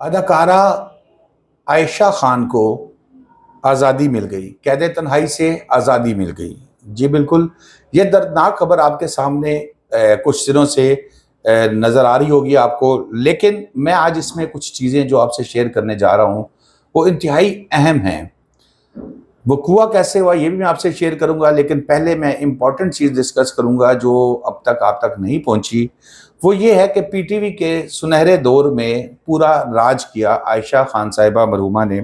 اداکارہ عائشہ خان کو آزادی مل گئی، قید تنہائی سے آزادی مل گئی۔ جی بالکل، یہ دردناک خبر آپ کے سامنے کچھ دنوں سے نظر آ رہی ہوگی آپ کو، لیکن میں آج اس میں کچھ چیزیں جو آپ سے شیئر کرنے جا رہا ہوں وہ انتہائی اہم ہیں۔ وقوع کیسے ہوا یہ بھی میں آپ سے شیئر کروں گا، لیکن پہلے میں امپورٹنٹ چیز ڈسکس کروں گا جو اب تک آپ تک نہیں پہنچی۔ وہ یہ ہے کہ پی ٹی وی کے سنہرے دور میں پورا راج کیا عائشہ خان صاحبہ مرحومہ نے۔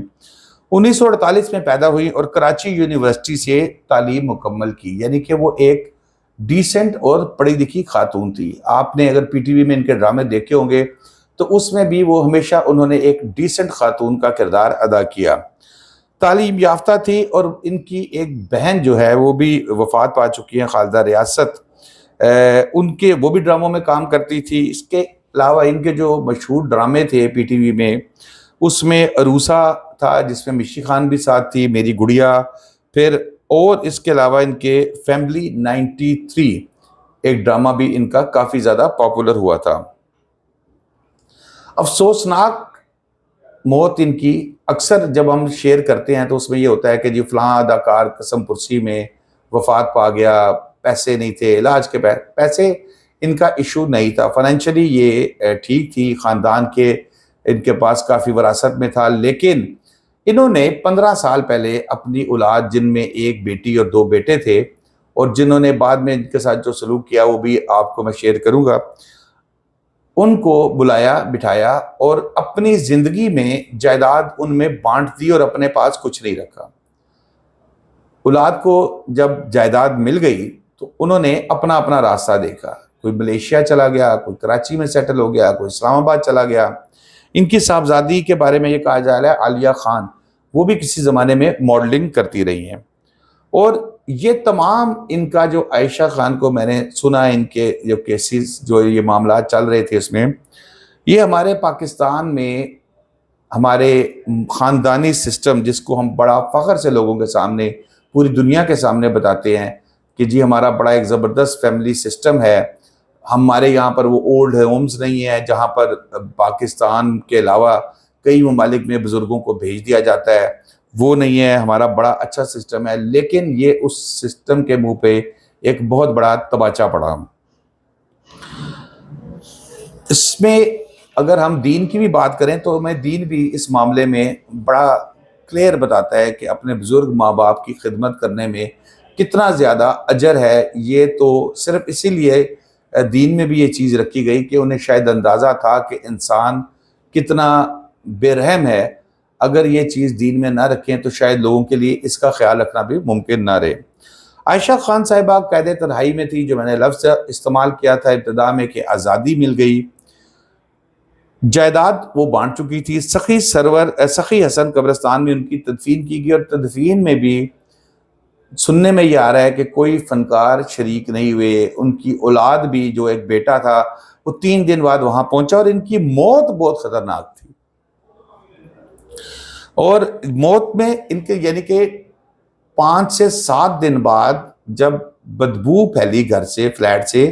1948 میں پیدا ہوئی اور کراچی یونیورسٹی سے تعلیم مکمل کی، یعنی کہ وہ ایک ڈیسنٹ اور پڑھی لکھی خاتون تھی۔ آپ نے اگر پی ٹی وی میں ان کے ڈرامے دیکھے ہوں گے تو اس میں بھی وہ ہمیشہ انہوں نے ایک ڈیسنٹ خاتون کا کردار ادا کیا۔ تعلیم یافتہ تھی، اور ان کی ایک بہن جو ہے وہ بھی وفات پا چکی ہیں، خالدہ ریاست، ان کے وہ بھی ڈراموں میں کام کرتی تھی۔ اس کے علاوہ ان کے جو مشہور ڈرامے تھے پی ٹی وی میں، اس میں عروسہ تھا جس میں مشی خان بھی ساتھ تھی، میری گڑیا، پھر اور اس کے علاوہ ان کے فیملی 93 ایک ڈرامہ بھی ان کا کافی زیادہ پاپولر ہوا تھا۔ افسوسناک موت ان کی اکثر جب ہم شیئر کرتے ہیں تو اس میں یہ ہوتا ہے کہ جی فلاں اداکار قسم پرسی میں وفات پا گیا، پیسے نہیں تھے، علاج کے پیسے ان کا ایشو نہیں تھا، فائنینشلی یہ ٹھیک تھی، خاندان کے ان کے پاس کافی وراثت میں تھا، لیکن انہوں نے 15 سال پہلے اپنی اولاد، جن میں ایک بیٹی اور 2 بیٹے تھے، اور جنہوں نے بعد میں ان کے ساتھ جو سلوک کیا وہ بھی آپ کو میں شیئر کروں گا، ان کو بلایا بٹھایا اور اپنی زندگی میں جائیداد ان میں بانٹ دی اور اپنے پاس کچھ نہیں رکھا۔ اولاد کو جب جائیداد مل گئی تو انہوں نے اپنا اپنا راستہ دیکھا، کوئی ملیشیا چلا گیا، کوئی کراچی میں سیٹل ہو گیا، کوئی اسلام آباد چلا گیا۔ ان کی صاحبزادی کے بارے میں یہ کہا جا رہا ہے عالیہ خان، وہ بھی کسی زمانے میں ماڈلنگ کرتی رہی ہیں، اور یہ تمام ان کا جو عائشہ خان کو میں نے سنا، ان کے جو کیسز، جو یہ معاملات چل رہے تھے اس میں، یہ ہمارے پاکستان میں ہمارے خاندانی سسٹم، جس کو ہم بڑا فخر سے لوگوں کے سامنے، پوری دنیا کے سامنے بتاتے ہیں کہ جی ہمارا بڑا ایک زبردست فیملی سسٹم ہے۔ ہمارے یہاں پر وہ اولڈ ہومز نہیں ہیں جہاں پر پاکستان کے علاوہ کئی ممالک میں بزرگوں کو بھیج دیا جاتا ہے، وہ نہیں ہے، ہمارا بڑا اچھا سسٹم ہے، لیکن یہ اس سسٹم کے منہ پہ ایک بہت بڑا تباچا پڑا۔ اس میں اگر ہم دین کی بھی بات کریں تو میں دین بھی اس معاملے میں بڑا کلیئر بتاتا ہے کہ اپنے بزرگ ماں باپ کی خدمت کرنے میں کتنا زیادہ اجر ہے۔ یہ تو صرف اسی لیے دین میں بھی یہ چیز رکھی گئی کہ انہیں شاید اندازہ تھا کہ انسان کتنا بے رحم ہے، اگر یہ چیز دین میں نہ رکھیں تو شاید لوگوں کے لیے اس کا خیال رکھنا بھی ممکن نہ رہے۔ عائشہ خان صاحبہ قید تنہائی میں تھی، جو میں نے لفظ استعمال کیا تھا ابتدا میں کہ آزادی مل گئی، جائیداد وہ بانٹ چکی تھی۔ سخی حسن قبرستان میں ان کی تدفین کی گئی، اور تدفین میں بھی سننے میں یہ آ رہا ہے کہ کوئی فنکار شریک نہیں ہوئے۔ ان کی اولاد بھی، جو ایک بیٹا تھا، وہ 3 دن بعد وہاں پہنچا، اور ان کی موت بہت خطرناک تھی، اور موت میں ان کے یعنی کہ 5 سے 7 دن بعد جب بدبو پھیلی گھر سے، فلیٹ سے،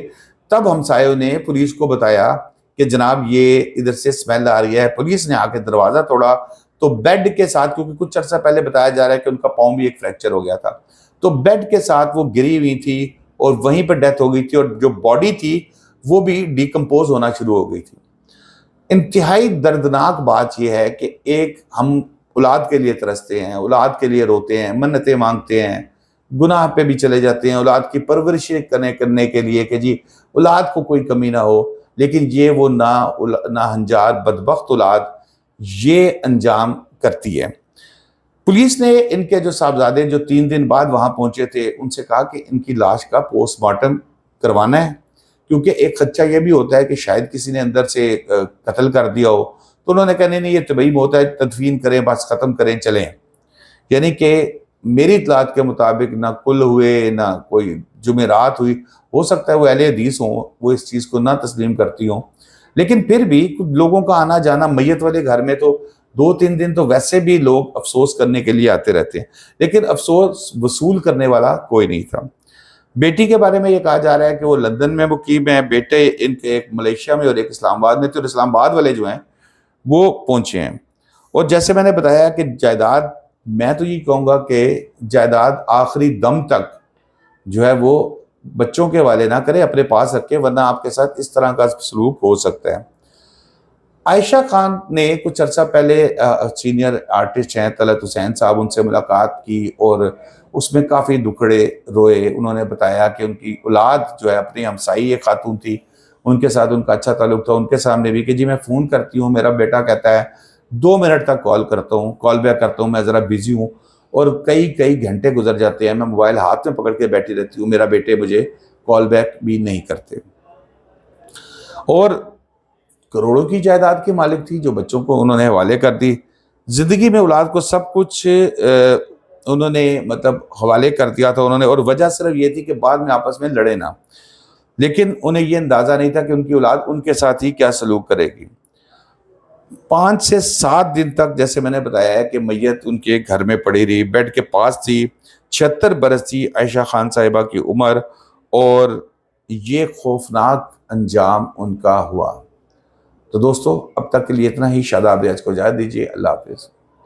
تب ہمسایوں نے پولیس کو بتایا کہ جناب یہ ادھر سے سمیل آ رہی ہے۔ پولیس نے آ کے دروازہ توڑا تو بیڈ کے ساتھ، کیونکہ کچھ عرصہ پہلے بتایا جا رہا ہے کہ ان کا پاؤں بھی ایک فریکچر ہو گیا تھا، تو بیڈ کے ساتھ وہ گری ہوئی تھی اور وہیں پر ڈیتھ ہو گئی تھی، اور جو باڈی تھی وہ بھی ڈیکمپوز ہونا شروع ہو گئی تھی۔ انتہائی دردناک بات یہ ہے کہ ایک ہم اولاد کے لیے ترستے ہیں، اولاد کے لیے روتے ہیں، منتیں مانگتے ہیں، گناہ پہ بھی چلے جاتے ہیں اولاد کی پرورش کرنے کے لیے کہ جی اولاد کو کوئی کمی نہ ہو، لیکن یہ وہ ناہنجار بدبخت اولاد یہ انجام کرتی ہے۔ پولیس نے ان کے جو صاحبزادے جو 3 دن بعد وہاں پہنچے تھے ان سے کہا کہ ان کی لاش کا پوسٹ مارٹم کروانا ہے، کیونکہ ایک خدشہ یہ بھی ہوتا ہے کہ شاید کسی نے اندر سے قتل کر دیا ہو، تو انہوں نے کہا نہیں یہ طبعی موت ہے، تدفین کریں، بس ختم کریں، چلیں۔ یعنی کہ میری اطلاعات کے مطابق نہ کل ہوئے، نہ کوئی جمعرات ہوئی، ہو سکتا ہے وہ اہل حدیث ہوں، وہ اس چیز کو نہ تسلیم کرتی ہوں، لیکن پھر بھی لوگوں کا آنا جانا میت والے گھر میں تو 2-3 دن تو ویسے بھی لوگ افسوس کرنے کے لیے آتے رہتے ہیں، لیکن افسوس وصول کرنے والا کوئی نہیں تھا۔ بیٹی کے بارے میں یہ کہا جا رہا ہے کہ وہ لندن میں مقیم ہیں، بیٹے ان کے ایک ملیشیا میں اور ایک اسلام آباد میں تھے، اور اسلام آباد والے جو ہیں وہ پہنچے ہیں۔ اور جیسے میں نے بتایا کہ جائیداد، میں تو یہ کہوں گا کہ جائیداد آخری دم تک جو ہے وہ بچوں کے حوالے نہ کرے، اپنے پاس رکھے، ورنہ آپ کے ساتھ اس طرح کا سلوک ہو سکتا ہے۔ عائشہ خان نے کچھ عرصہ پہلے سینئر آرٹسٹ ہیں طلعت حسین صاحب، ان سے ملاقات کی اور اس میں کافی دکھڑے روئے۔ انہوں نے بتایا کہ ان کی اولاد جو ہے اپنی ہمسائی ایک خاتون تھی، ان کے ساتھ ان کا اچھا تعلق تھا، ان کے سامنے بھی کہ جی میں فون کرتی ہوں، میرا بیٹا کہتا ہے 2 منٹ تک کال بیک کرتا ہوں، میں ذرا بیزی ہوں، اور کئی گھنٹے گزر جاتے ہیں، میں موبائل ہاتھ میں پکڑ کے بیٹھی رہتی ہوں، میرا بیٹے مجھے کال بیک بھی نہیں کرتے۔ اور کروڑوں کی جائیداد کے مالک تھی جو بچوں کو انہوں نے حوالے کر دی۔ زندگی میں اولاد کو سب کچھ انہوں نے مطلب حوالے کر دیا تھا انہوں نے، اور وجہ صرف یہ تھی کہ بعد میں آپس میں لڑے نہ، لیکن انہیں یہ اندازہ نہیں تھا کہ ان کی اولاد ان کے ساتھ ہی کیا سلوک کرے گی۔ 5 سے 7 دن تک جیسے میں نے بتایا ہے کہ میت ان کے گھر میں پڑی رہی، بیڈ کے پاس تھی۔ 76 برس تھی عائشہ خان صاحبہ کی عمر، اور یہ خوفناک انجام ان کا ہوا۔ تو دوستو اب تک کے لیے اتنا ہی، شاداب ریاض کو اجازت دیجیے، اللہ حافظ۔